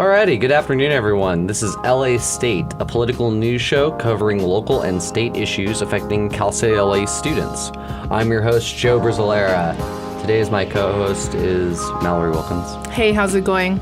Alrighty, good afternoon everyone. This is LA State, a political news show covering local and state issues affecting Cal State LA students. I'm your host, Joe Brizzolera. Today's my co-host is Mallory Wilkins. Hey, how's it going?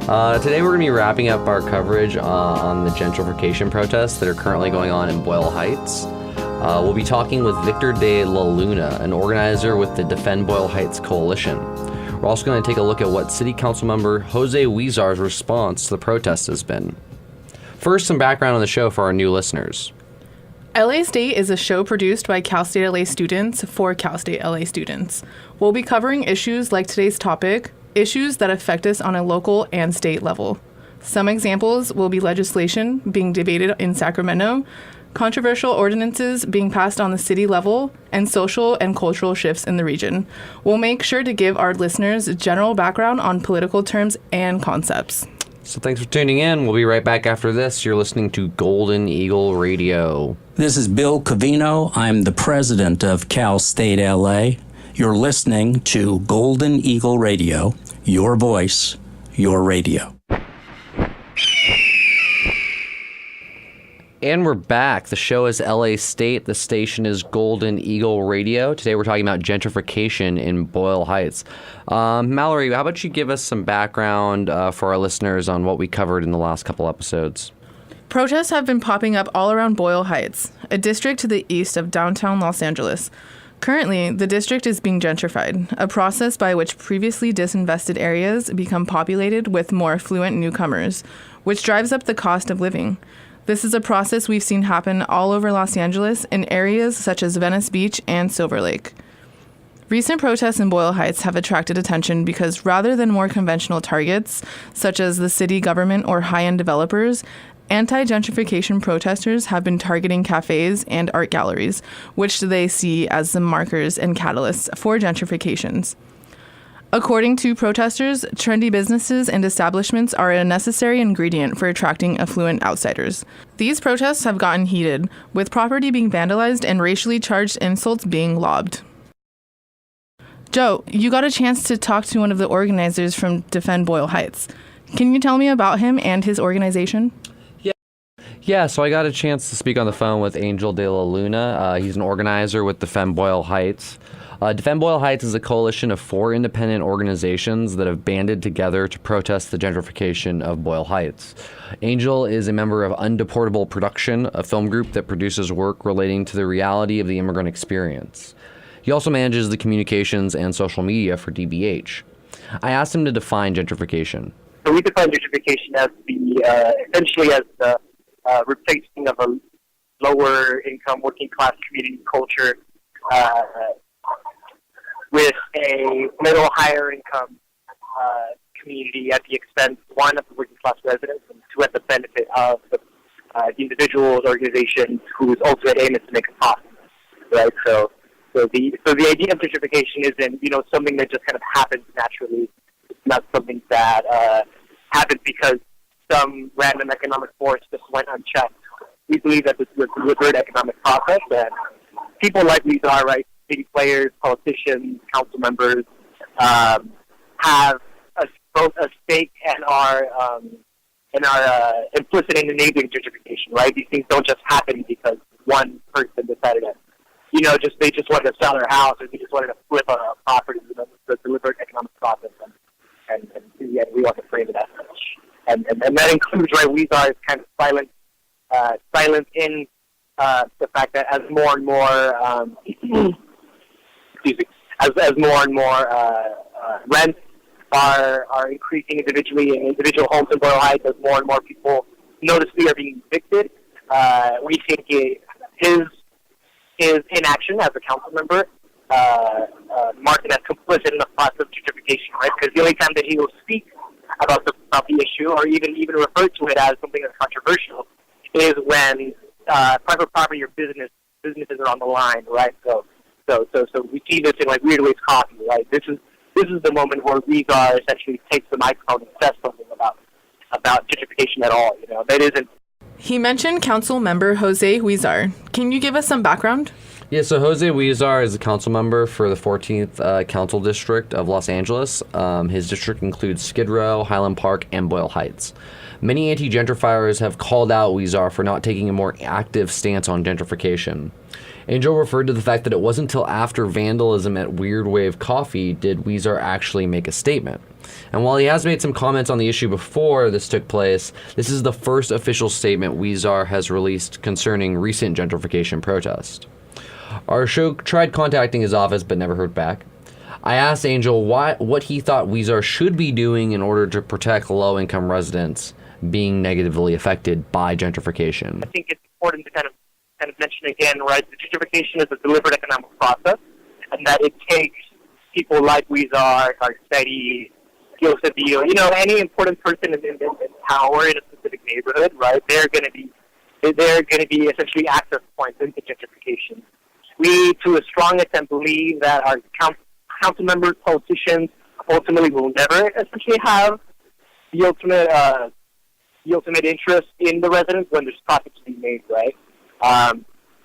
Today we're going to be wrapping up our coverage on the gentrification protests that are currently going on in Boyle Heights. We'll be talking with Victor de la Luna, an organizer with the Defend Boyle Heights Coalition. We're also going to take a look at what City Council member Jose Huizar's response to the protest has been. First, some background on the show for our new listeners. LA State is a show produced by Cal State LA students for Cal State LA students. We'll be covering issues like today's topic, issues that affect us on a local and state level. Some examples will be legislation being debated in Sacramento, controversial ordinances being passed on the city level, and social and cultural shifts in the region. We'll make sure to give our listeners general background on political terms and concepts. So thanks for tuning in. We'll be right back after this. You're listening to Golden Eagle Radio. This is Bill Covino. I'm the president of Cal State LA. You're listening to Golden Eagle Radio, your voice, your radio. And we're back. The show is LA State. The station is Golden Eagle Radio. Today we're talking about gentrification in Boyle Heights. Mallory, how about you give us some background for our listeners on what we covered in the last couple episodes? Protests have been popping up all around Boyle Heights, a district to the east of downtown Los Angeles. Currently, the district is being gentrified, a process by which previously disinvested areas become populated with more affluent newcomers, which drives up the cost of living. This is a process we've seen happen all over Los Angeles in areas such as Venice Beach and Silver Lake. Recent protests in Boyle Heights have attracted attention because rather than more conventional targets, such as the city government or high-end developers, anti-gentrification protesters have been targeting cafes and art galleries, which they see as the markers and catalysts for gentrifications. According to protesters, trendy businesses and establishments are a necessary ingredient for attracting affluent outsiders. These protests have gotten heated, with property being vandalized and racially charged insults being lobbed. Joe, you got a chance to talk to one of the organizers from Defend Boyle Heights. Can you tell me about him and his organization? Yeah, so I got a chance to speak on the phone with Angel de la Luna. He's an organizer with Defend Boyle Heights. Defend Boyle Heights is a coalition of 4 independent organizations that have banded together to protest the gentrification of Boyle Heights. Angel is a member of Undeportable Production, a film group that produces work relating to the reality of the immigrant experience. He also manages the communications and social media for DBH. I asked him to define gentrification. So we define gentrification as essentially as the replacing of a lower income working class community culture with a middle higher income community at the expense, one, of the working class residents, and two, at the benefit of the individuals, organizations whose ultimate aim is to make a profit, right? So the idea of gentrification isn't, something that just kind of happens naturally. It's not something that happens because some random economic force just went unchecked. We believe that this is a deliberate economic process, and people like Huizar, right, city players, politicians, council members, have both a stake and are implicit in enabling gentrification, right? These things don't just happen because one person decided to, they just wanted to sell their house or they just wanted to flip a property. It's a deliberate economic process, and we want to frame it as such. And that includes, right, Huizar's kind of silence in the fact that as more and more as more and more rents are increasing individually in individual homes in Boyle Heights, as more and more people noticeably are being evicted, we think his inaction as a council member marked him as complicit in the process of gentrification, right? Because the only time that he will speak about the issue or even refer to it as something that's controversial is when private property or businesses are on the line, right? So we see this in like Weird Ways Coffee, right? This is the moment where Huizar essentially takes the microphone and says something about gentrification at all. That isn't He mentioned council member Jose Huizar. Can you give us some background? Yeah, so Jose Huizar is a council member for the 14th Council District of Los Angeles. His district includes Skid Row, Highland Park, and Boyle Heights. Many anti-gentrifiers have called out Huizar for not taking a more active stance on gentrification. Angel referred to the fact that it wasn't until after vandalism at Weird Wave Coffee did Huizar actually make a statement. And while he has made some comments on the issue before this took place, this is the first official statement Huizar has released concerning recent gentrification protests. Our show tried contacting his office but never heard back. I asked Angel what he thought Huizar should be doing in order to protect low-income residents being negatively affected by gentrification. I think it's important to kind of mention again, right, that gentrification is a deliberate economic process, and that it takes people like Huizar, Garcetti, Gil Cedillo, any important person in power in a specific neighborhood, right? They're going to be essentially access points into gentrification. We, to a strong extent, believe that our council members, politicians, ultimately will never essentially have the ultimate interest in the residents when there's profit to be made, right?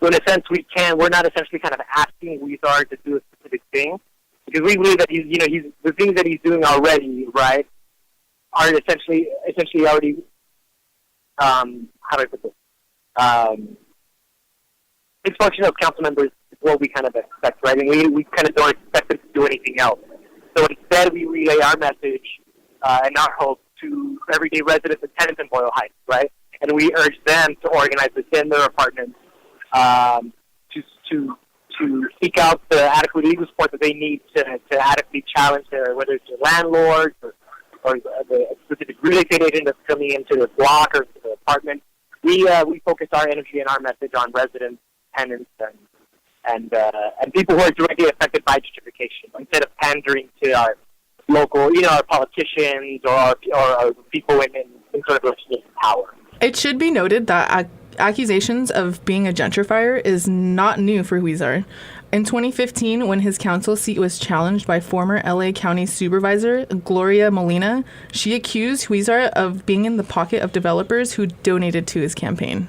So in a sense, we're not essentially kind of asking Huizar to do a specific thing, because we believe that the things that he's doing already, right, are essentially already, how do I put this? Dysfunction of council members is what we kind of expect, right? And we kind of don't expect them to do anything else. So instead, we relay our message and our hope to everyday residents and tenants in Boyle Heights, right? And we urge them to organize within their apartments to seek out the adequate legal support that they need to adequately challenge whether it's their landlords or the specific real estate agent that's coming into the block or to the apartment. We focus our energy and our message on residents, tenants, and people who are directly affected by gentrification, instead of pandering to our local, our politicians or people in sort of legislative power. It should be noted that accusations of being a gentrifier is not new for Huizar. In 2015, when his council seat was challenged by former LA County Supervisor Gloria Molina, she accused Huizar of being in the pocket of developers who donated to his campaign.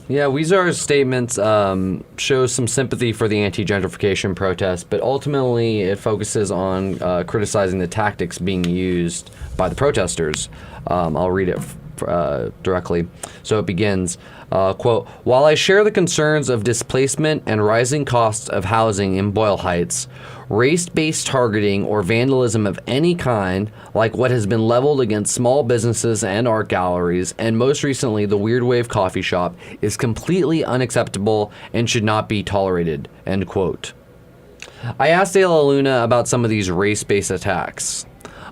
Yeah, Huizar's statements show some sympathy for the anti-gentrification protests, but ultimately it focuses on criticizing the tactics being used by the protesters. I'll read it directly. So it begins, quote, "While I share the concerns of displacement and rising costs of housing in Boyle Heights, race-based targeting or vandalism of any kind, like what has been leveled against small businesses and art galleries, and most recently the Weird Wave coffee shop, is completely unacceptable and should not be tolerated," end quote. I asked De La Luna about some of these race-based attacks.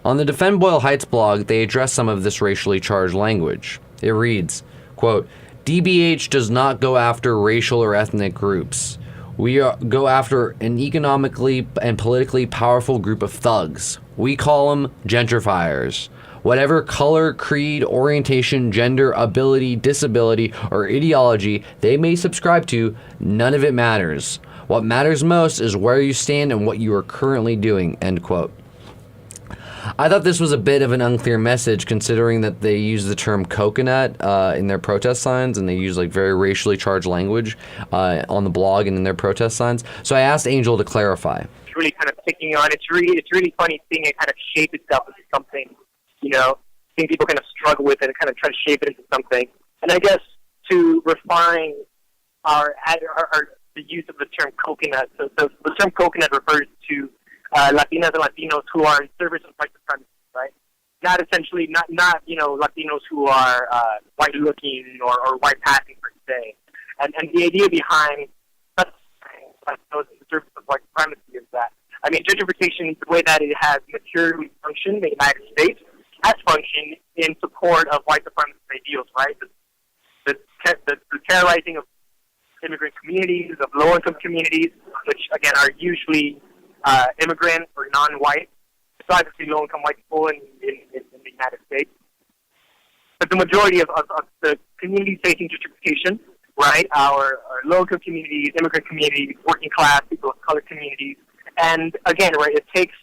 On the Defend Boyle Heights blog, they address some of this racially charged language. It reads, quote, "DBH does not go after racial or ethnic groups. We go after an economically and politically powerful group of thugs. We call them gentrifiers. Whatever color, creed, orientation, gender, ability, disability, or ideology they may subscribe to, none of it matters. What matters most is where you stand and what you are currently doing," end quote. I thought this was a bit of an unclear message, considering that they use the term coconut in their protest signs, and they use like very racially charged language on the blog and in their protest signs. So I asked Angel to clarify. It's really kind of picking on. It's really funny seeing it kind of shape itself into something. Seeing people kind of struggle with it and kind of try to shape it into something. And I guess to refine the use of the term coconut. So the term coconut refers to Latinas and Latinos who are in service of white supremacy, right? Not Latinos who are white looking or white passing per se. And the idea behind those in service of white supremacy is that, gentrification, the way that it has materially functioned in the United States, has functioned in support of white supremacist ideals, right? The terrorizing of immigrant communities, of low-income communities, which, again, are usually immigrant or non-white. It's obviously low-income white people in the United States. But the majority of the communities facing gentrification, right, our low-income communities, immigrant communities, working class, people of color communities. And again, right, it takes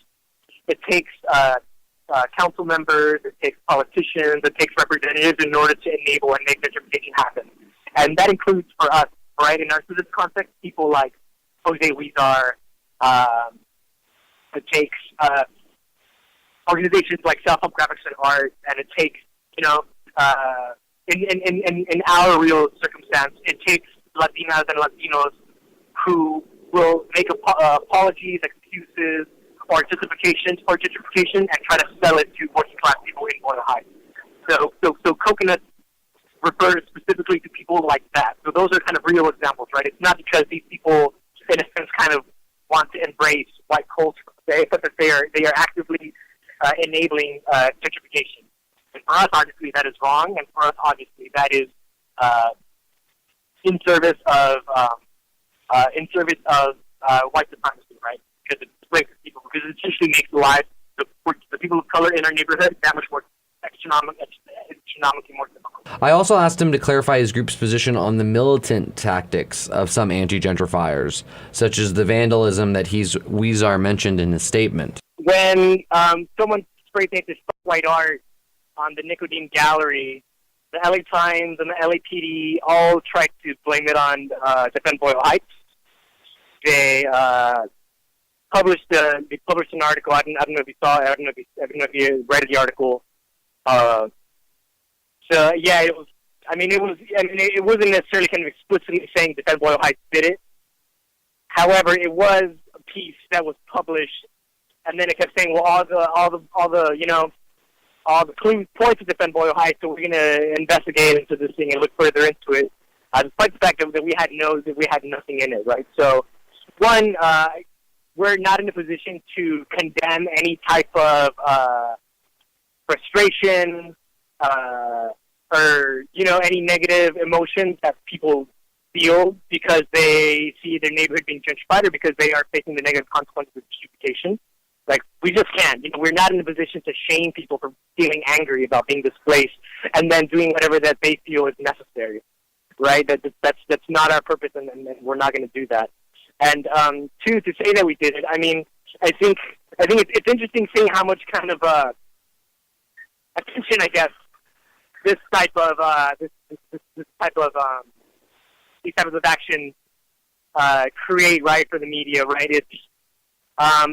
council members, it takes politicians, it takes representatives in order to enable and make gentrification happen. And that includes for us, right, in our student context, people like Jose Huizar. It takes organizations like Self-Help Graphics and Art, and it takes, in our real circumstance, it takes Latinas and Latinos who will make apologies, excuses, or justifications for gentrification and try to sell it to working class people in Boyle Heights. So Coconut refers specifically to people like that. So those are kind of real examples, right? It's not because these people, in a sense, kind of want to embrace white culture, but that they are actively enabling gentrification. And for us, obviously, that is wrong, and for us, obviously, that is in service of white supremacy, right? Because it breaks people, because it essentially makes the lives of the people of color in our neighborhood that much more economically more difficult. I also asked him to clarify his group's position on the militant tactics of some anti-gentrifiers, such as the vandalism that Huizar mentioned in his statement. When someone spray painted white art on the Nicodeme Gallery, the LA Times and the LAPD all tried to blame it on Defend Boyle Heights. They published an article. I don't know if you saw it. I don't know if you read the article. So yeah, it wasn't necessarily kind of explicitly saying Defend Boyle Heights did it. However, it was a piece that was published, and then it kept saying, well, all the clues point to Defend Boyle Heights, so we're going to investigate into this thing and look further into it, despite the fact that we had nothing in it, right? So, one, we're not in a position to condemn any type of frustration or any negative emotions that people feel because they see their neighborhood being gentrified or because they are facing the negative consequences of gentrification. Like, we just can't. We're not in a position to shame people for feeling angry about being displaced and then doing whatever that they feel is necessary, right? That's not our purpose, and we're not going to do that. And two, to say that we did it, I think it's interesting seeing how much kind of attention, I guess, these types of action create, right, for the media, right? It's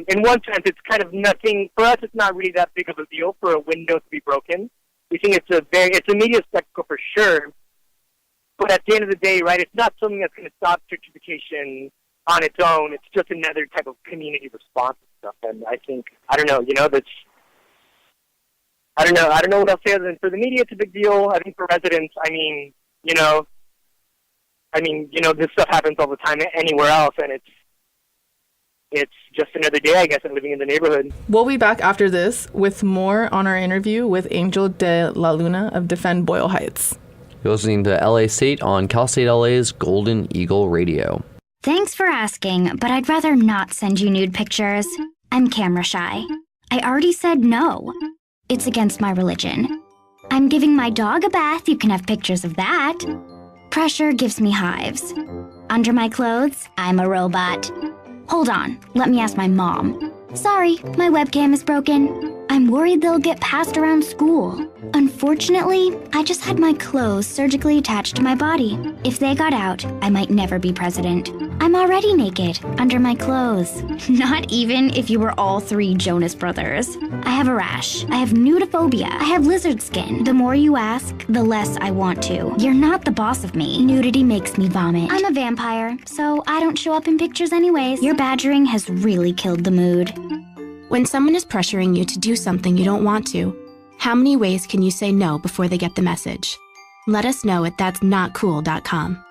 in one sense, it's kind of nothing for us. It's not really that big of a deal for a window to be broken. We think it's a media spectacle for sure. But at the end of the day, right, it's not something that's going to stop gentrification on its own. It's just another type of community response and stuff. And I think I don't know what else to say other than for the media, it's a big deal. I think for residents, this stuff happens all the time anywhere else, and it's just another day, I guess, of living in the neighborhood. We'll be back after this with more on our interview with Angel de la Luna of Defend Boyle Heights. You're listening to LA State on Cal State LA's Golden Eagle Radio. Thanks for asking, but I'd rather not send you nude pictures. I'm camera shy. I already said no. It's against my religion. I'm giving my dog a bath. You can have pictures of that. Pressure gives me hives. Under my clothes, I'm a robot. Hold on, let me ask my mom. Sorry, my webcam is broken. I'm worried they'll get passed around school. Unfortunately, I just had my clothes surgically attached to my body. If they got out, I might never be president. I'm already naked, under my clothes. Not even if you were all three Jonas Brothers. I have a rash. I have nudophobia. I have lizard skin. The more you ask, the less I want to. You're not the boss of me. Nudity makes me vomit. I'm a vampire, so I don't show up in pictures anyways. Your badgering has really killed the mood. When someone is pressuring you to do something you don't want to, how many ways can you say no before they get the message? Let us know at that'snotcool.com.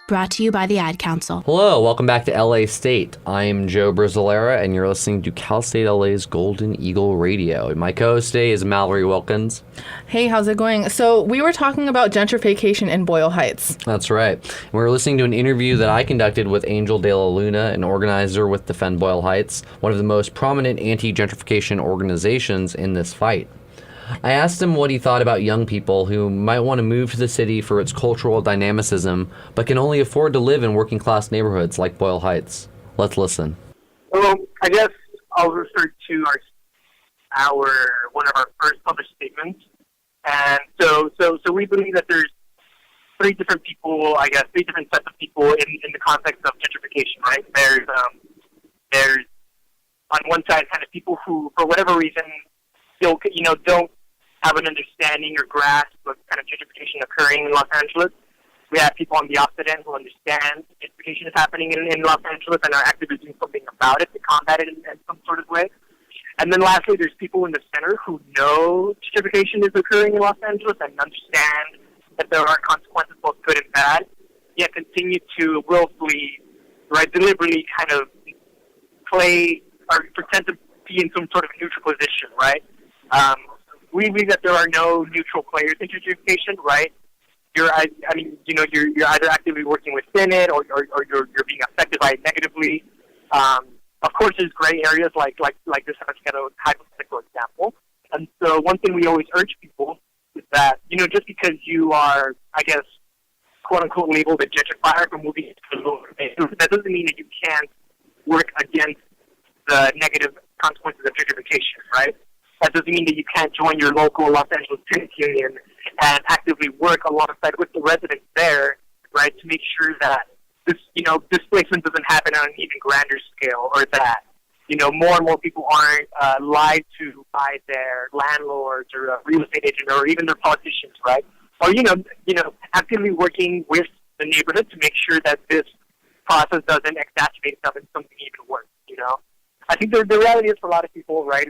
Brought to you by the Ad Council. Hello, welcome back to LA State. I'm Joe Brizzolera, and you're listening to Cal State LA's Golden Eagle Radio. My co-host today is Mallory Wilkins. Hey, how's it going? So we were talking about gentrification in Boyle Heights. That's right. We were listening to an interview that I conducted with Angel de la Luna, an organizer with Defend Boyle Heights, one of the most prominent anti-gentrification organizations in this fight. I asked him what he thought about young people who might want to move to the city for its cultural dynamicism, but can only afford to live in working-class neighborhoods like Boyle Heights. Let's listen. Well, I guess I'll refer to one of our first published statements. And so we believe that there's three different sets of people in the context of gentrification, right? There's on one side kind of people who, for whatever reason, still, don't have an understanding or grasp of kind of gentrification occurring in Los Angeles. We have people on the opposite end who understand gentrification is happening in Los Angeles and are actively doing something about it to combat it in some sort of way. And then lastly, there's people in the center who know gentrification is occurring in Los Angeles and understand that there are consequences, both good and bad, yet continue to willfully, right, deliberately kind of play or pretend to be in some sort of neutral position, right? We believe that there are no neutral players in gentrification, right? You're either actively working within it or you're being affected by it negatively. Of course, there's gray areas like this hypothetical example. And so one thing we always urge people is that, just because you are, I guess, quote-unquote labeled a gentrifier for moving into the lower base, that doesn't mean that you can't work against the negative consequences of gentrification, right? That doesn't mean that you can't join your local Los Angeles Student Union and actively work alongside with the residents there, right, to make sure that this, displacement doesn't happen on an even grander scale, or that, more and more people aren't lied to by their landlords or a real estate agent or even their politicians, right? Or, actively working with the neighborhood to make sure that this process doesn't exacerbate itself into something even worse, I think the reality is for a lot of people, right,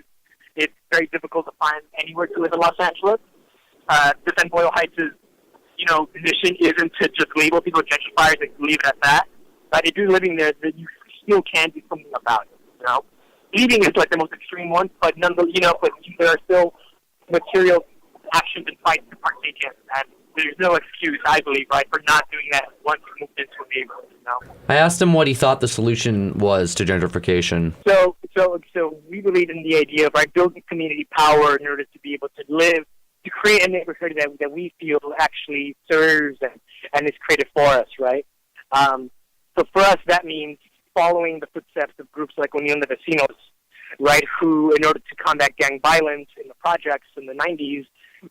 it's very difficult to find anywhere to live in Los Angeles. Defend Boyle Heights' mission isn't to just label people gentrifiers and leave it at that. But if you're living there, that you still can do something about it. Leaving is like the most extreme one, but but there are still material actions and fights to partake in, and there's no excuse, I believe, right, for not doing that once you moved into a neighborhood. I asked him what he thought the solution was to gentrification. So we believe in the idea of building community power in order to be able to live, to create a neighborhood that we feel actually serves and is created for us, right? So for us, that means following the footsteps of groups like Unión de Vecinos, right, who, in order to combat gang violence in the projects in the 90s,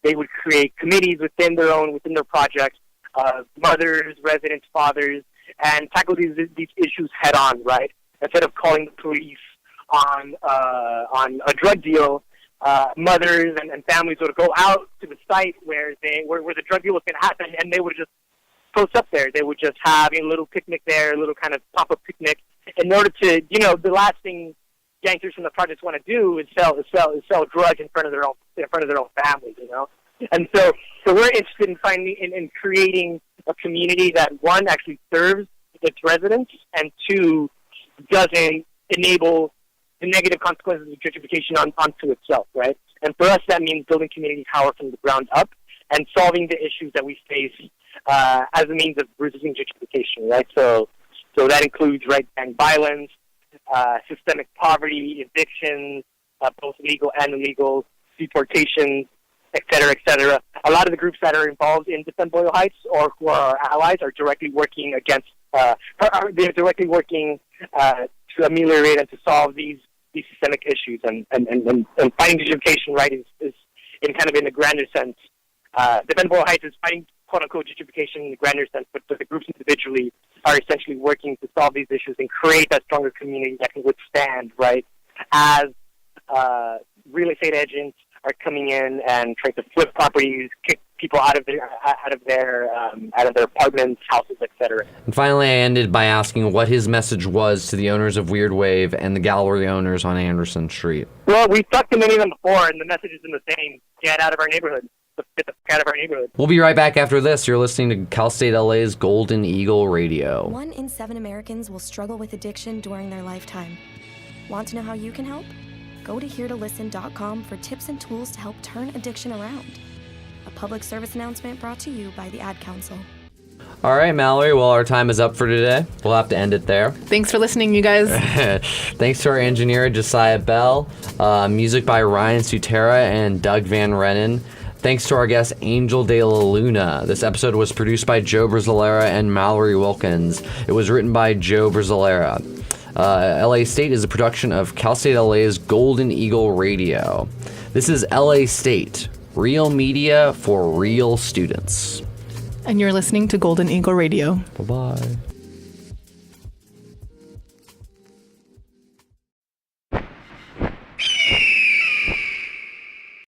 they would create committees within their projects, mothers, residents, fathers, and tackle these issues head on, right? Instead of calling the police on a drug deal, mothers and families would go out to the site where the drug deal was going to happen, and they would just post up there. They would just have a little picnic there, a little kind of pop-up picnic, in order to, the last thing gangsters from the projects want to do is sell drugs in front of their own families, And so we're interested in in creating a community that, one, actually serves its residents, and two, doesn't enable the negative consequences of gentrification onto itself, right? And for us, that means building community power from the ground up and solving the issues that we face as a means of resisting gentrification, right? So that includes, right, gang violence, systemic poverty, evictions, both legal and illegal, deportations, et cetera, et cetera. A lot of the groups that are involved in Defend Boyle Heights or who are our allies are directly working against, they're directly working to ameliorate and to solve these systemic issues. And fighting gentrification, right, is in kind of in a grander sense. Defend Boyle Heights is fighting, quote-unquote, gentrification in a grander sense, but the groups individually are essentially working to solve these issues and create that stronger community that can withstand, right, as real estate agents are coming in and trying to flip properties, kick people out of their apartments, houses, etc. And finally, I ended by asking what his message was to the owners of Weird Wave and the gallery owners on Anderson Street. Well, we've talked to many of them before, and the message has been the same: get out of our neighborhood. Get the fuck out of our neighborhood. We'll be right back after this. You're listening to Cal State LA's Golden Eagle Radio. 1 in 7 Americans will struggle with addiction during their lifetime. Want to know how you can help? Go to heretolisten.com for tips and tools to help turn addiction around. A public service announcement brought to you by the Ad Council. All right, Mallory. Well, our time is up for today. We'll have to end it there. Thanks for listening, you guys. Thanks to our engineer, Josiah Bell. Music by Ryan Sutera and Doug Van Rennen. Thanks to our guest, Angel De La Luna. This episode was produced by Joe Brzalera and Mallory Wilkins. It was written by Joe Brzalera. LA State is a production of Cal State LA's Golden Eagle Radio. This is LA State, real media for real students. And you're listening to Golden Eagle Radio. Bye-bye.